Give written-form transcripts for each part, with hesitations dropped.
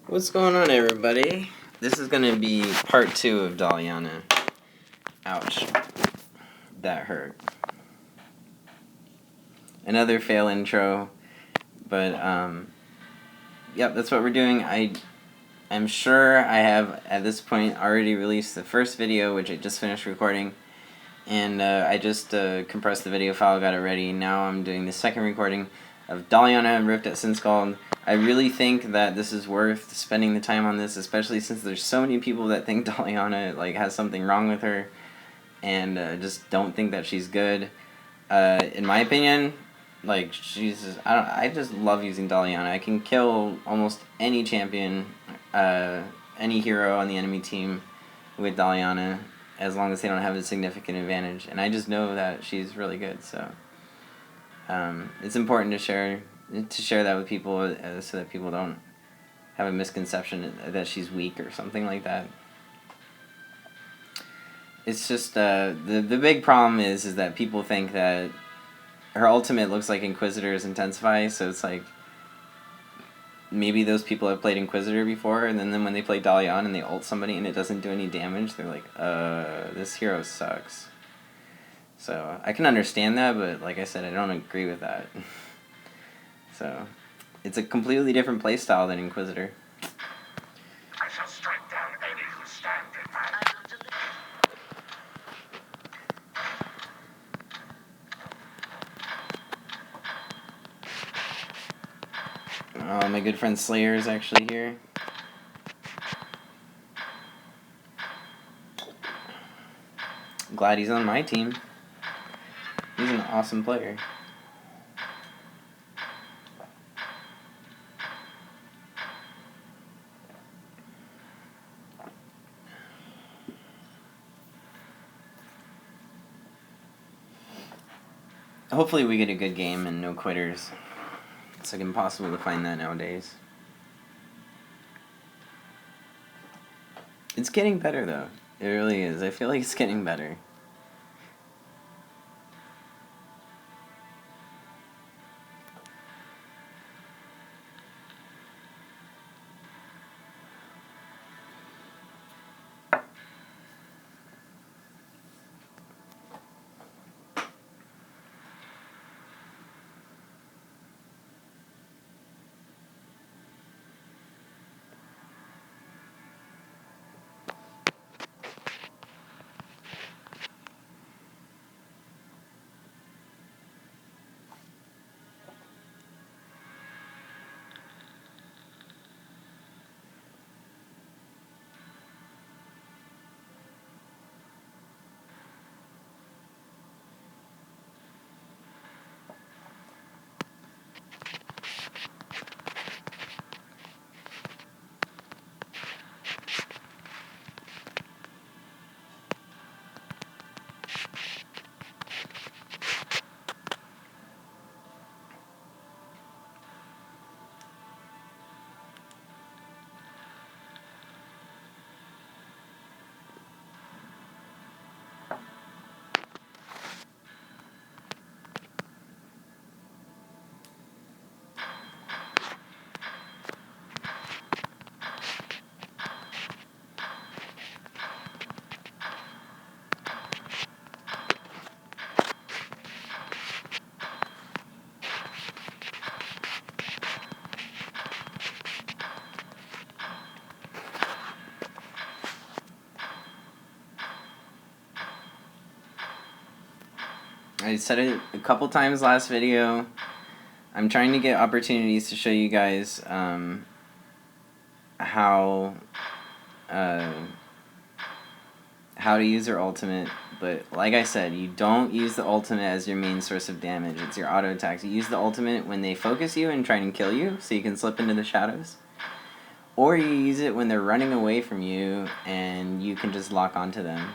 What's going on, everybody? This is going to be part 2 of DAILAIANA. Ouch. That hurt. Another fail intro, but, yep, that's what we're doing. I'm sure I have, at this point, already released the first video, which I just finished recording, and I just compressed the video file, got it ready. Now I'm doing the second recording of DAILAIANA Rift at Sinscald. I really think that this is worth spending the time on this, especially since there's so many people that think DAILAIANA has something wrong with her, and just don't think that she's good. In my opinion, I just love using DAILAIANA. I can kill almost any champion, any hero on the enemy team with DAILAIANA, as long as they don't have a significant advantage. And I just know that she's really good, so it's important to share that with people so that people don't have a misconception that she's weak or something like that. It's just the big problem is that people think that her ultimate looks like Inquisitor's Intensify, so it's like maybe those people have played Inquisitor before, and then when they play DAILAIANA and they ult somebody and it doesn't do any damage, they're like, this hero sucks. So I can understand that, but like I said, I don't agree with that. So it's a completely different playstyle than Inquisitor. I shall strike down any who stand in my Oh, my good friend Slayer is actually here. Glad he's on my team. He's an awesome player. Hopefully we get a good game and no quitters. It's like impossible to find that nowadays. It's getting better though. It really is. I feel like it's getting better. I said it a couple times last video. I'm trying to get opportunities to show you guys how to use her ultimate, but like I said, you don't use the ultimate as your main source of damage. It's your auto attacks. You use the ultimate when they focus you and try and kill you, so you can slip into the shadows. Or you use it when they're running away from you and you can just lock onto them.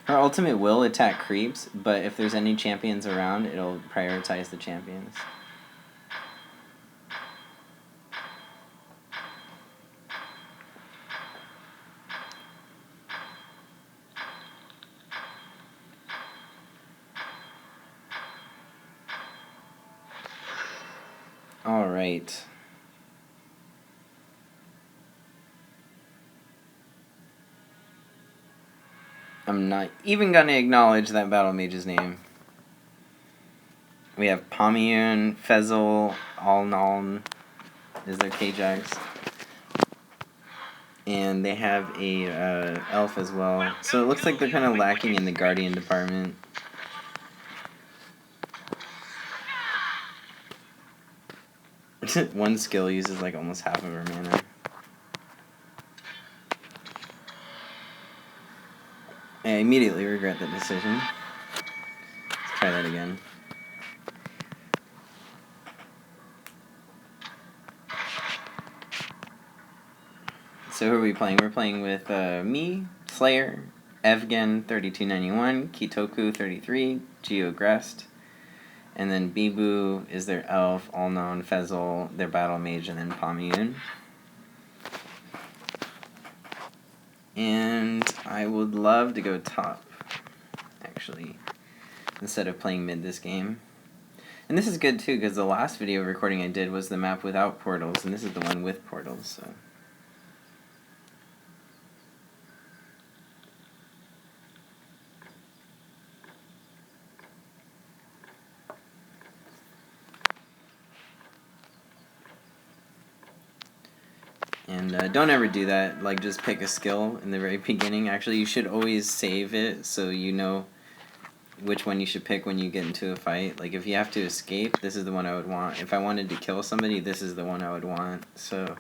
Her ultimate will attack creeps, but if there's any champions around, it'll prioritize the champions. Alright. I'm not even gonna acknowledge that battle mage's name. We have Pommian, Fezzle, Alnaln is their K-Jags. And they have a elf as well. So it looks like they're kind of lacking in the guardian department. One skill uses like almost half of her mana. I immediately regret the decision. Let's try that again. So who are we playing? We're playing with me, Slayer, Evgen 3291, Kitoku 33, Geogrest, and then Bibu is their elf, All-Known, Fezzle, their battle mage, and then Pommian. And I would love to go top, actually, instead of playing mid this game. And this is good too, because the last video recording I did was the map without portals, and this is the one with portals, so... And don't ever do that, like just pick a skill in the very beginning. Actually, you should always save it so you know which one you should pick when you get into a fight. Like if you have to escape, this is the one I would want. If I wanted to kill somebody, this is the one I would want. So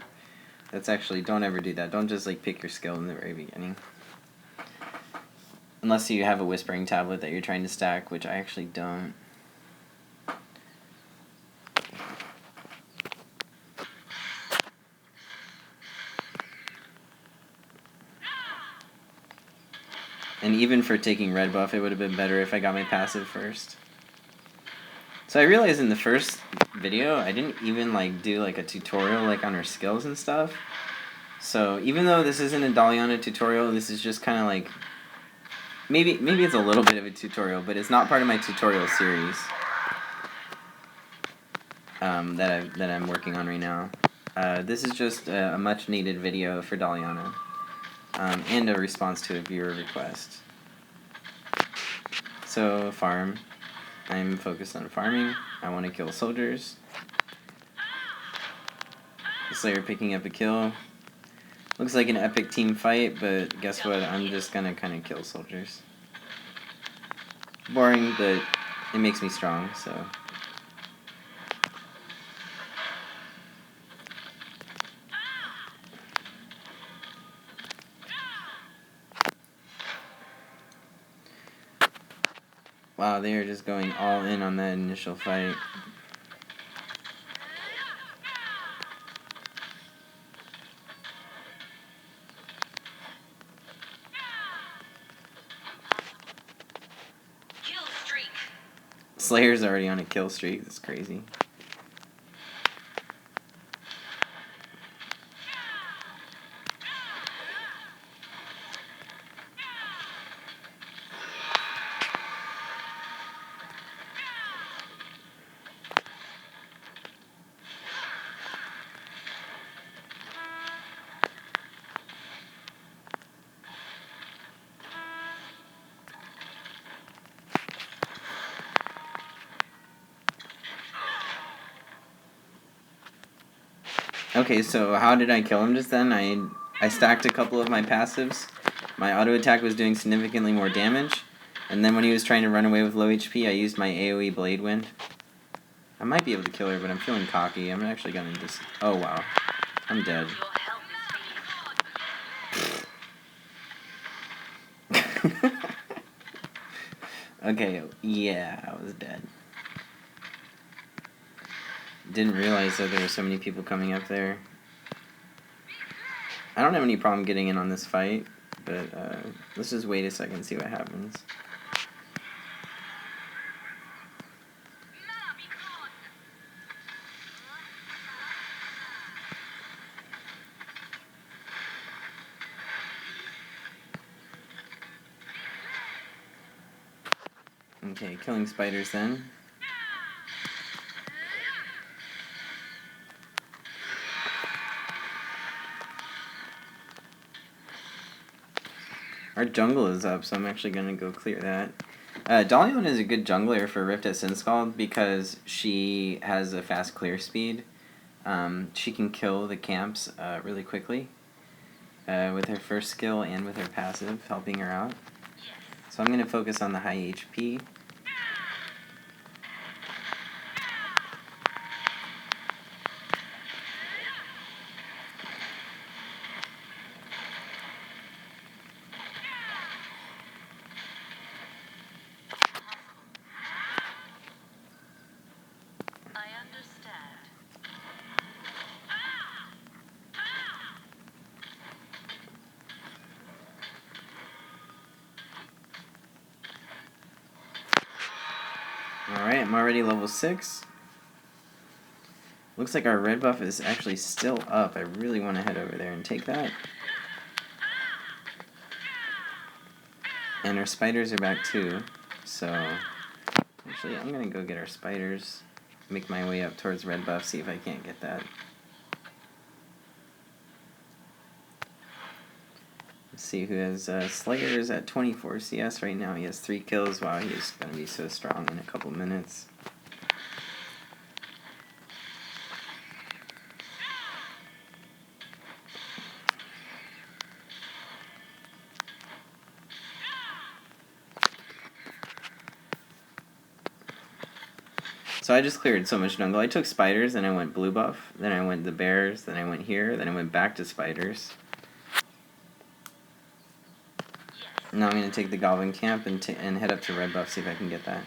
that's actually, don't ever do that. Don't just like pick your skill in the very beginning. Unless you have a whispering tablet that you're trying to stack, which I actually don't. And even for taking red buff, it would have been better if I got my passive first. So I realized in the first video, I didn't even like do like a tutorial like on her skills and stuff. So even though this isn't a DAILAIANA tutorial, this is just kind of like, maybe it's a little bit of a tutorial, but it's not part of my tutorial series that I'm working on right now. This is just a much needed video for DAILAIANA. And a response to a viewer request. So, farm. I'm focused on farming. I want to kill soldiers. Slayer picking up a kill. Looks like an epic team fight, but guess what? I'm just gonna kind of kill soldiers. Boring, but it makes me strong, so... Wow, they are just going all in on that initial fight. Kill streak. Slayer's already on a kill streak. That's crazy. Okay, so how did I kill him just then? I stacked a couple of my passives. My auto attack was doing significantly more damage. And then when he was trying to run away with low HP, I used my AoE Blade Wind. I might be able to kill her, but I'm feeling cocky. I'm actually gonna just... Oh, wow. I'm dead. Okay, yeah, I was dead. Didn't realize that there were so many people coming up there. I don't have any problem getting in on this fight, but let's just wait a second and see what happens. Okay, killing spiders then. Our jungle is up, so I'm actually gonna go clear that. DAILAIANA is a good jungler for Rift at Sinscald because she has a fast clear speed. She can kill the camps really quickly with her first skill and with her passive, helping her out. So I'm going to focus on the high HP. Alright, I'm already level 6. Looks like our red buff is actually still up. I really want to head over there and take that. And our spiders are back too. So, actually I'm going to go get our spiders. Make my way up towards red buff, see if I can't get that. Let's see who has Slayers at 24 CS right now. He has 3 kills. Wow, he's going to be so strong in a couple minutes. So I just cleared so much jungle. I took spiders, then I went blue buff, then I went the bears, then I went here, then I went back to spiders. Now I'm going to take the goblin camp and head up to red buff, see if I can get that.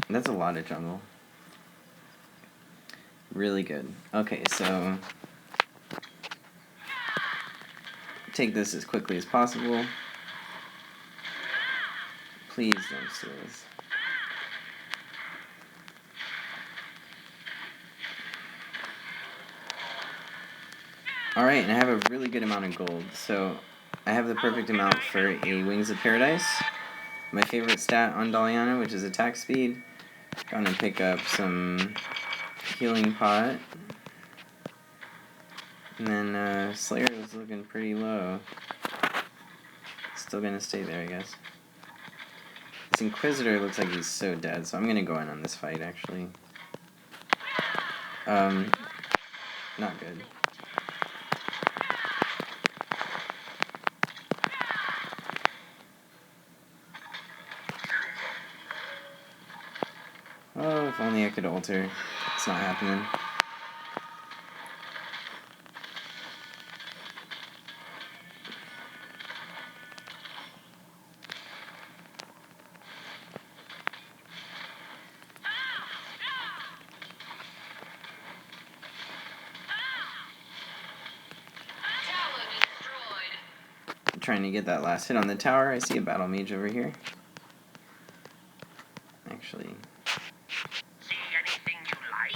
That's a lot of jungle. Really good. Okay, so take this as quickly as possible. Please don't steal this. Alright, and I have a really good amount of gold, so I have the perfect amount for a Wings of Paradise. My favorite stat on DAILAIANA, which is attack speed. Gonna pick up some healing pot. And then Slayer is looking pretty low. Still gonna stay there, I guess. This Inquisitor looks like he's so dead, so I'm gonna go in on this fight, actually. Not good. Oh, if only I could alter. It's not happening. I'm trying to get that last hit on the tower. I see a battle mage over here. Actually. See anything you like?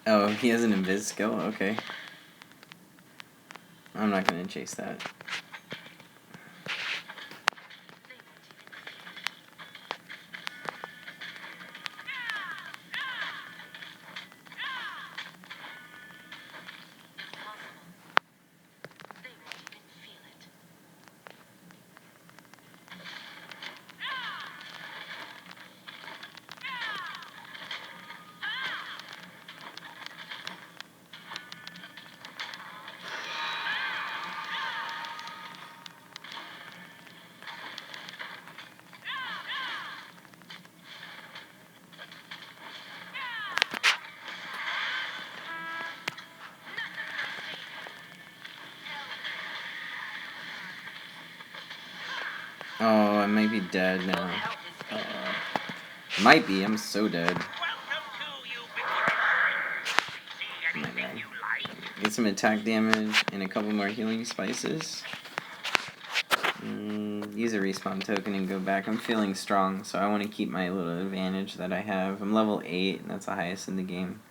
Oh, he has an invis skill? Okay. I'm not gonna chase that. Oh, I might be dead now. Might be, I'm so dead. Welcome to you, big friend. See anything you like? Get some attack damage and a couple more healing spices. Use a respawn token and go back. I'm feeling strong, so I want to keep my little advantage that I have. I'm level 8, and that's the highest in the game.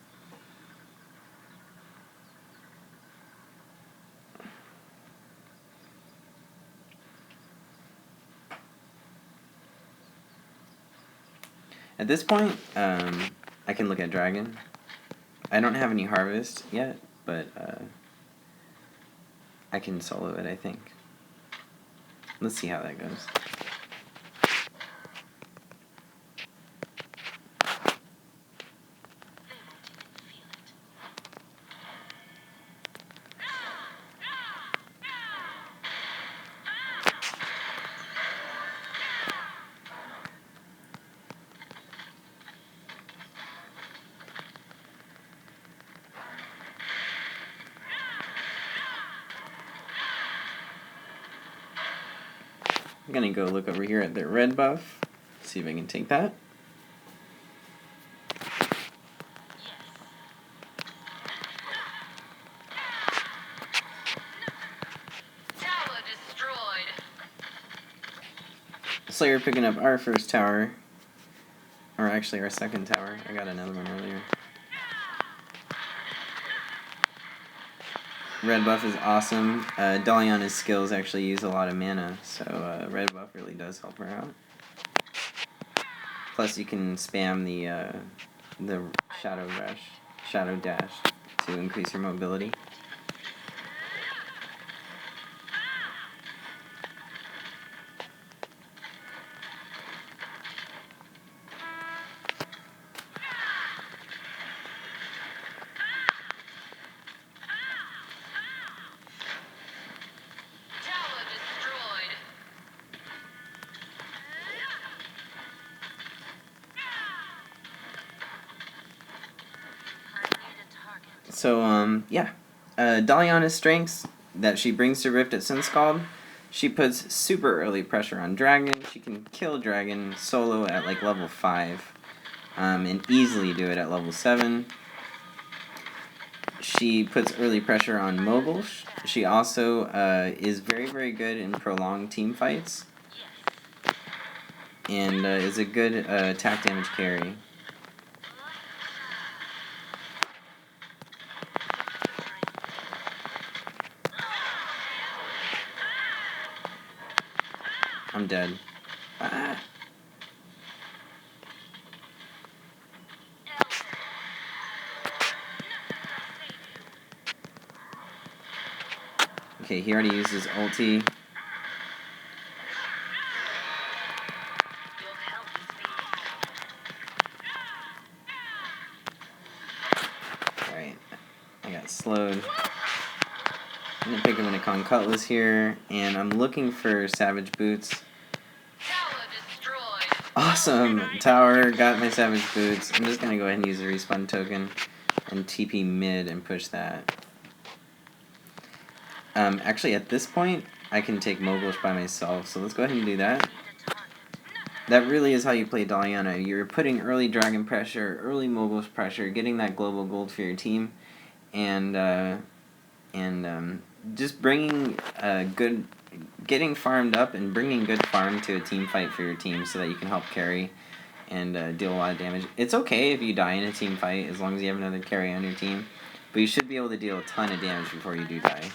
At this point, I can look at Dragon. I don't have any Harvest yet, but I can solo it, I think. Let's see how that goes. I'm gonna go look over here at their red buff, see if I can take that. Tower destroyed. Slayer picking up our first tower, or actually our second tower. I got another one earlier. Red buff is awesome. DAILAIANA's skills actually use a lot of mana, so red buff really does help her out. Plus you can spam the shadow dash to increase your mobility. Tower destroyed. I need a target. So, yeah. DAILAIANA's strengths that she brings to Rift at Sunscald, she puts super early pressure on Dragon. She can kill Dragon solo at like level 5, and easily do it at level 7. She puts early pressure on moguls. She also is very, very good in prolonged team fights, and is a good attack damage carry. I'm dead. Ah. Okay, he already used his ulti. Your help is needed. Alright, I got slowed. I'm gonna pick him in a Con Cutlass here, and I'm looking for Savage Boots. Tower destroyed. Awesome! Tower, got my Savage Boots. I'm just gonna go ahead and use the respawn token and TP mid and push that. Actually, at this point, I can take Moguls by myself, so let's go ahead and do that. That really is how you play DAILAIANA. You're putting early Dragon pressure, early Moguls pressure, getting that global gold for your team, and just bringing getting farmed up and bringing good farm to a team fight for your team so that you can help carry and deal a lot of damage. It's okay if you die in a team fight as long as you have another carry on your team, but you should be able to deal a ton of damage before you do die.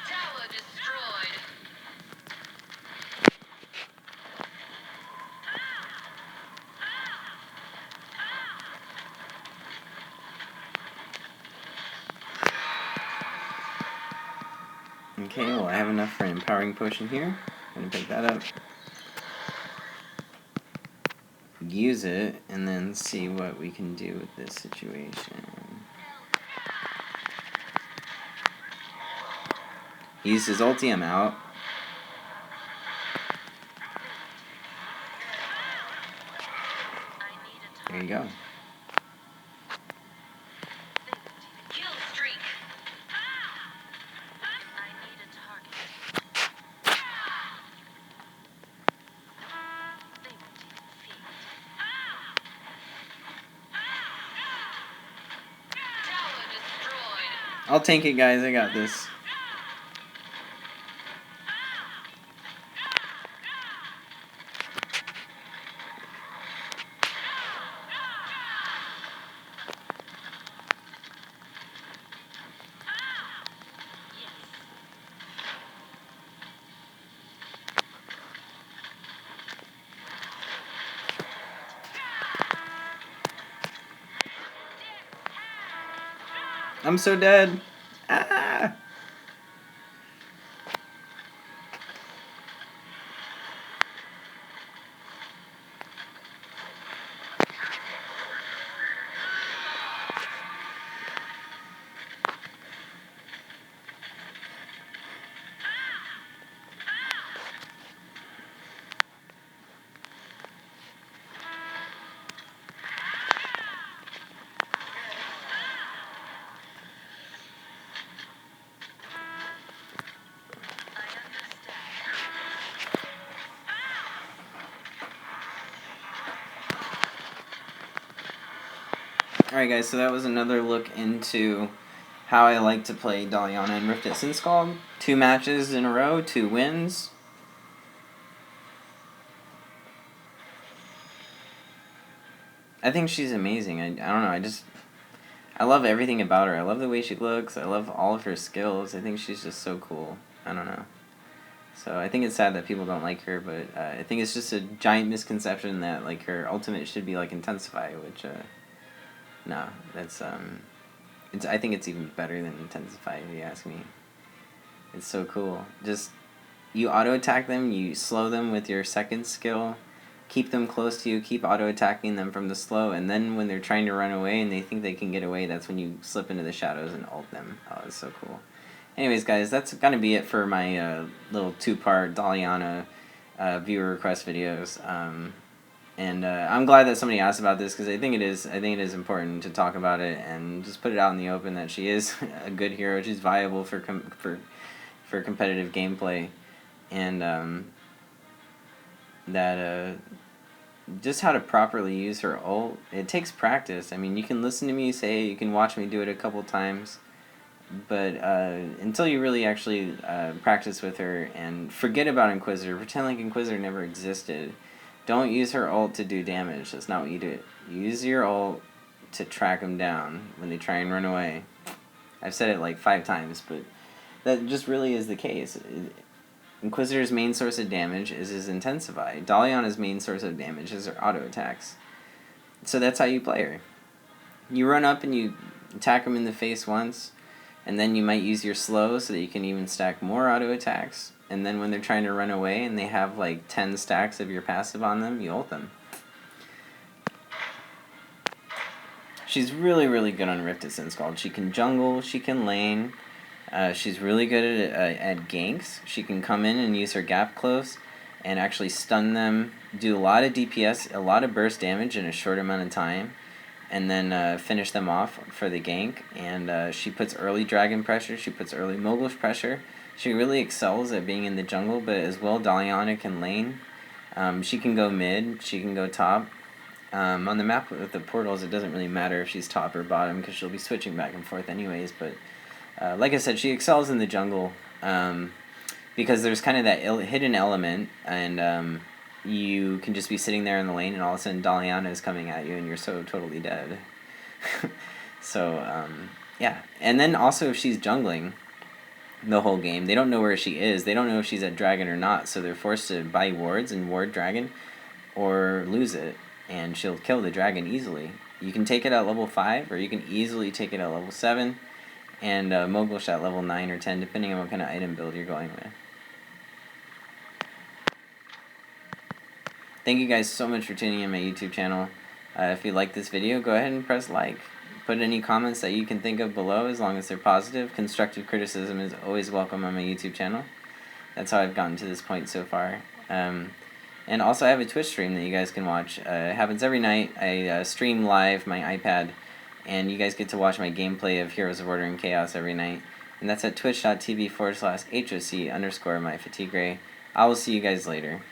Tower destroyed. Okay, well I have enough for an empowering potion here. I'm gonna pick that up. Use it, and then see what we can do with this situation. He used his ulti, I'm out. There you go. Kill streak. I need a target. They will defeat. I'll tank it, guys. I got this. I'm so dead. Ah! Alright guys, so that was another look into how I like to play DAILAIANA and Rift at Scald. 2 matches in a row, 2 wins. I think she's amazing. I don't know, I love everything about her. I love the way she looks. I love all of her skills. I think she's just so cool. I don't know. So I think it's sad that people don't like her, but I think it's just a giant misconception that like her ultimate should be like Intensify, which no, that's I think it's even better than Intensify if you ask me. It's so cool. Just you auto attack them, you slow them with your second skill, keep them close to you, keep auto attacking them from the slow, and then when they're trying to run away and they think they can get away, that's when you slip into the shadows and ult them. Oh, it's so cool. Anyways, guys, that's gonna be it for my little 2-part DAILAIANA viewer request videos. And I'm glad that somebody asked about this because I think it is important to talk about it and just put it out in the open that she is a good hero. She's viable for competitive gameplay, and that just how to properly use her ult. It takes practice. I mean, you can listen to me say it, you can watch me do it a couple times, but until you really actually practice with her and forget about Inquisitor, pretend like Inquisitor never existed. Don't use her ult to do damage. That's not what you do. Use your ult to track them down when they try and run away. I've said it like 5 times, but that just really is the case. Inquisitor's main source of damage is his Intensify. DAILAIANA's main source of damage is her auto attacks. So that's how you play her. You run up and you attack them in the face once, and then you might use your slow so that you can even stack more auto attacks. And then when they're trying to run away and they have like 10 stacks of your passive on them, you ult them. She's really, really good on Rift at Scald. She can jungle, she can lane. She's really good at ganks. She can come in and use her gap close and actually stun them, do a lot of DPS, a lot of burst damage in a short amount of time, and then finish them off for the gank. And she puts early dragon pressure, she puts early Mogul's pressure. She really excels at being in the jungle, but as well DAILAIANA can lane. She can go mid, she can go top. On the map with the portals, it doesn't really matter if she's top or bottom because she'll be switching back and forth anyways, but like I said, she excels in the jungle because there's kind of that hidden element, and you can just be sitting there in the lane and all of a sudden DAILAIANA is coming at you and you're so totally dead. So, yeah. And then also if she's jungling the whole game, they don't know where she is. They don't know if she's at dragon or not, so they're forced to buy wards and ward dragon or lose it, and she'll kill the dragon easily. You can take it at level 5, or you can easily take it at level 7, and Mogul's at level 9 or 10, depending on what kind of item build you're going with. Thank you guys so much for tuning in my YouTube channel. If you like this video, go ahead and press like. Put any comments that you can think of below, as long as they're positive. Constructive criticism is always welcome on my YouTube channel. That's how I've gotten to this point so far. And also I have a Twitch stream that you guys can watch. It happens every night. I stream live my iPad, and you guys get to watch my gameplay of Heroes of Order and Chaos every night. And that's at twitch.tv/HOC_myFatigue. I will see you guys later.